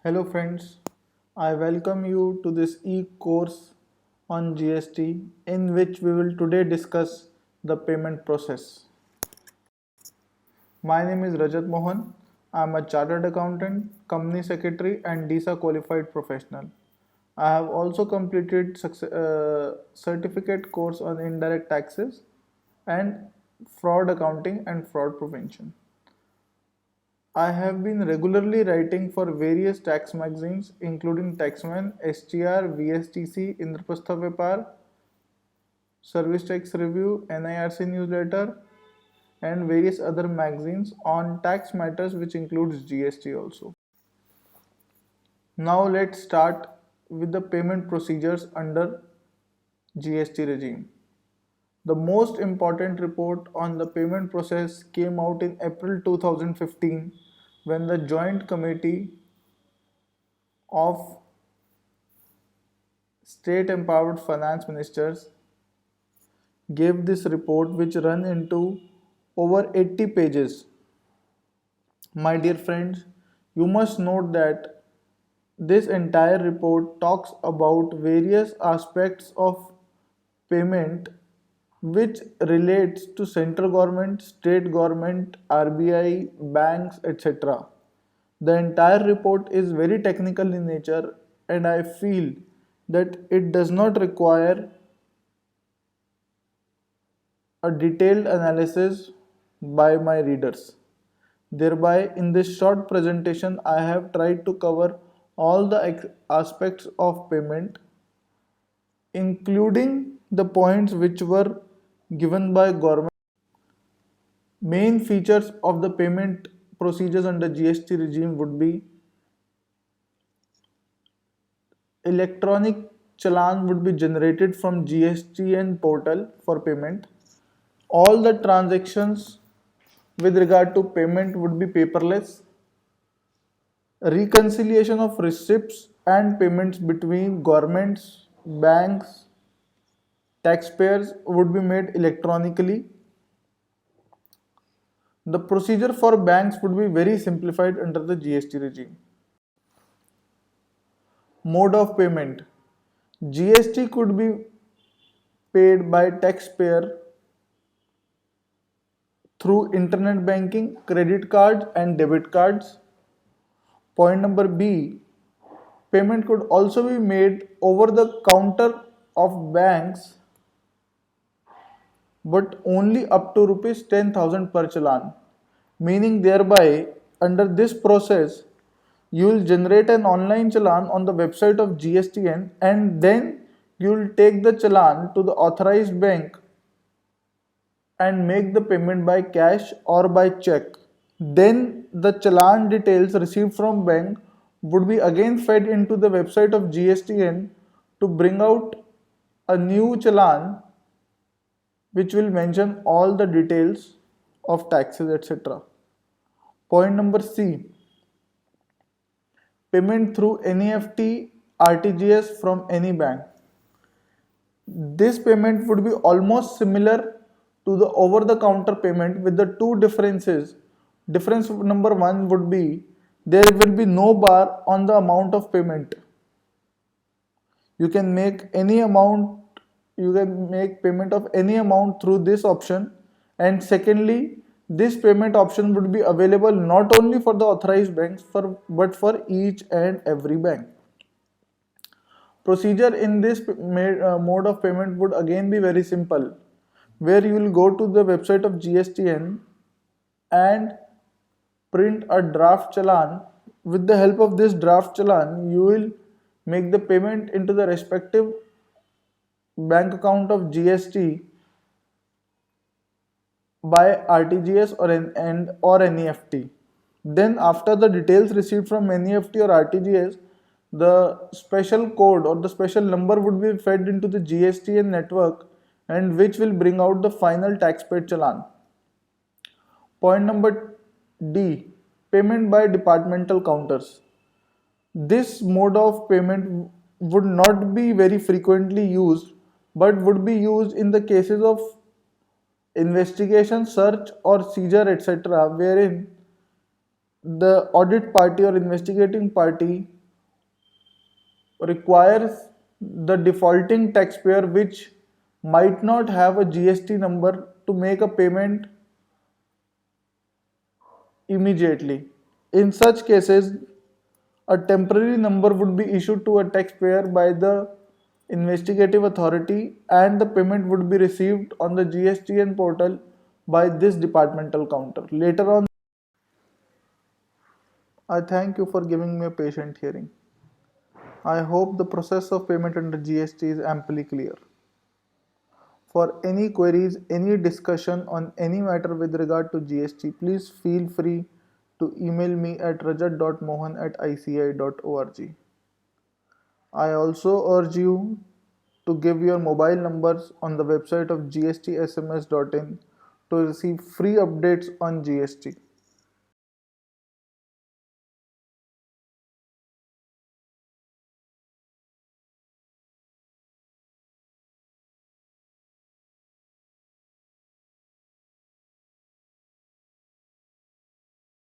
Hello friends, I welcome you to this e-course on GST in which we will today discuss the payment process. My name is Rajat Mohan. I am a chartered accountant, company secretary and DISA qualified professional. I have also completed certificate course on indirect taxes and fraud accounting and fraud prevention. I have been regularly writing for various tax magazines including Taxman, STR, VSTC, Indraprastha Vyapar, Service Tax Review, NIRC newsletter and various other magazines on tax matters which includes GST also. Now let's start with the payment procedures under GST regime. The most important report on the payment process came out in April 2015 when the Joint Committee of State Empowered Finance Ministers gave this report which run into over 80 pages. My dear friends, you must note that this entire report talks about various aspects of payment which relates to central government, state government, RBI, banks, etc. The entire report is very technical in nature and I feel that it does not require a detailed analysis by my readers. Thereby, in this short presentation, I have tried to cover all the aspects of payment, including the points which were given by government. Main features of the payment procedures under GST regime would be electronic challan would be generated from GSTN portal for payment. All the transactions with regard to payment would be paperless. Reconciliation of receipts and payments between governments, banks, taxpayers would be made electronically. The procedure for banks would be very simplified under the GST regime. Mode of payment. GST could be paid by taxpayer through internet banking, credit cards and debit cards. Point number B, payment could also be made over the counter of banks but only up to rupees 10,000 per challan. Meaning thereby under this process you will generate an online challan on the website of GSTN and then you will take the challan to the authorized bank and make the payment by cash or by check. Then the challan details received from bank would be again fed into the website of GSTN to bring out a new challan which will mention all the details of taxes etc. Point number C, payment through NEFT RTGS from any bank. This payment would be almost similar to the over the counter payment with the two differences. Difference number one would be there will be no bar on the amount of payment. You can make any amount, you can make payment of any amount through this option. And secondly, this payment option would be available not only for the authorized banks but for each and every bank. Procedure in this mode of payment would again be very simple, where you will go to the website of GSTN and print a draft challan. With the help of this draft challan, you will make the payment into the respective bank account of GST by RTGS or NEFT. Then after the details received from NEFT or RTGS, the special code or the special number would be fed into the GSTN network and which will bring out the final tax paid challan. Point number D, payment by departmental counters. This mode of payment would not be very frequently used but would be used in the cases of investigation, search or seizure etc. wherein the audit party or investigating party requires the defaulting taxpayer, which might not have a GST number, to make a payment immediately. In such cases, a temporary number would be issued to a taxpayer by the investigative authority and the payment would be received on the GSTN portal by this departmental counter. Later on, I thank you for giving me a patient hearing. I hope the process of payment under GST is amply clear. For any queries, any discussion on any matter with regard to GST, please feel free to email me at rajat.mohan@ici.org. I also urge you to give your mobile numbers on the website of gstsms.in to receive free updates on GST.